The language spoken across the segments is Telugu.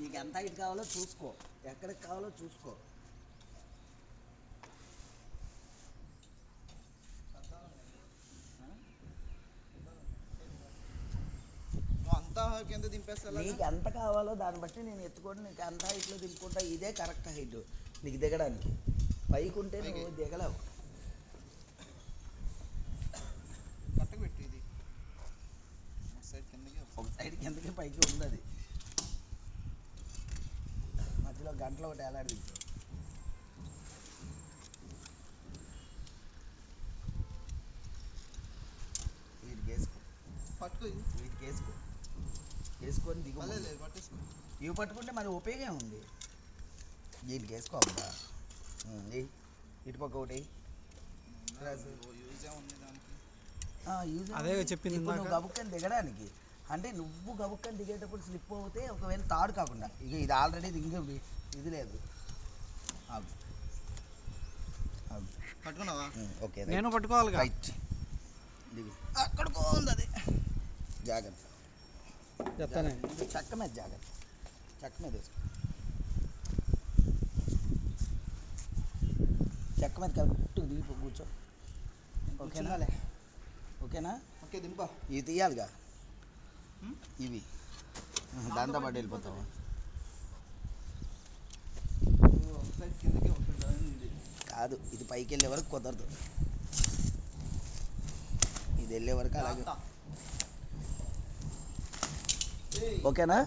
నీకు ఎంత హైట్ కావాలో చూసుకో, ఎక్కడికి కావాలో చూసుకో. అంతా కింద దింపేస్తా. నీకు ఎంత కావాలో దాన్ని బట్టి నేను ఎత్తుకొని నీకు ఎంత హైట్లో దింపుకుంటా. ఇదే కరెక్ట్ హైట్ నీకు దిగడానికి. పైకి ఉంటే నువ్వు దిగలేవు. కరెక్ట్గా పెట్టు. ఇది ఒక సైడ్ కిందకి పైకి ఉంది. అది మధ్యలో గంటలో ఒకటి ఎలాడించు. వీటికి వేసుకో, పట్టుకో. వీటికి వేసుకో, వేసుకొని దిగు. పట్టేసుకో. ఇవి పట్టుకుంటే మరి ఉపయోగం ఉంది. వీటికి వేసుకో అబ్బా. ఇటు పక్క ఒకటి అదే చెప్పింది. నువ్వు గబుక్కని దిగడానికి అంటే నువ్వు గబుక్కని దిగేటప్పుడు స్లిప్ అవుతే ఒకవేళ తాడు కాకుండా ఇక ఇది ఆల్రెడీ ఇంకా ఇది లేదు. పట్టుకున్నావా? ఓకే, నేను పట్టుకోవాలి. రైట్, దిగు. అక్కడికో ఉంది అది. జాగ్రత్త, చెప్తానే. చక్క మీద జాగ్రత్త, చక్క మీద వేసుకో. చెక్క మీద కరెక్ట్గా దిగి కూర్చో. ఓకేనా? ఓకేనా? ఓకే, దింపా. ఇవి తీయాలిగా, ఇవి దాంతో పాటు వెళ్ళిపోతావా? కాదు, ఇది పైకి వెళ్ళే వరకు కుదరదు. ఇది వెళ్ళే వరకు అలాగే. ఓకేనా?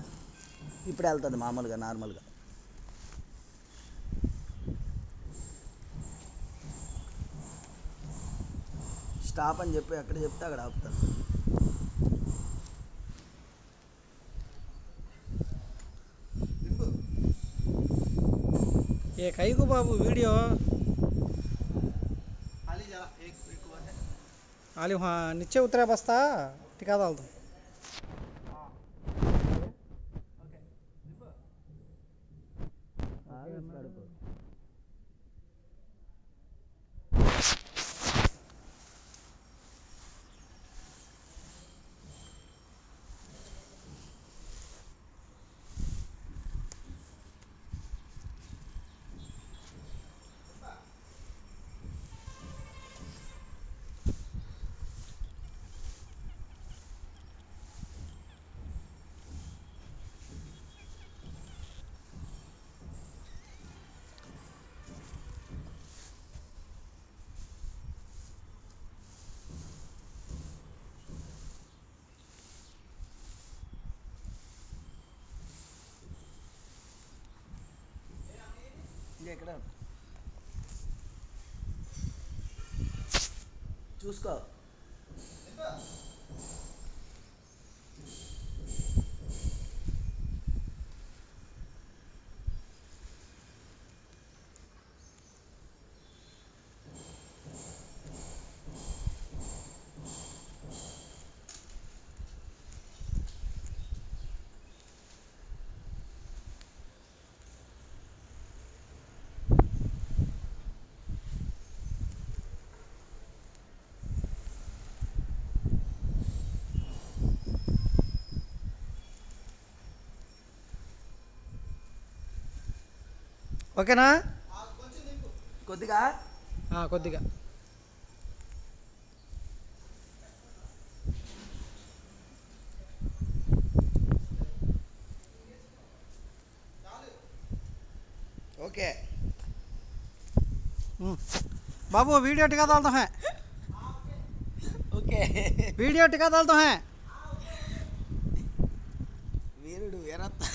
ఇప్పుడు వెళ్తుంది మామూలుగా, నార్మల్గా. స్టాప్ అని చెప్పి ఎక్కడ చెప్తే అక్కడ ఆపుతాను. ये कई को बाबू वीडियो आली वहाँ नीचे उतरा बस्ता टिका डाल दो. ఎక్కడ చూసుకో. ఓకేనా? కొద్దిగా కొద్దిగా. ఓకే बाबू वीडियो टिका डालते हैं. ఓకే, वीडियो टिका डालते हैं. వీరుడు ఎరత్త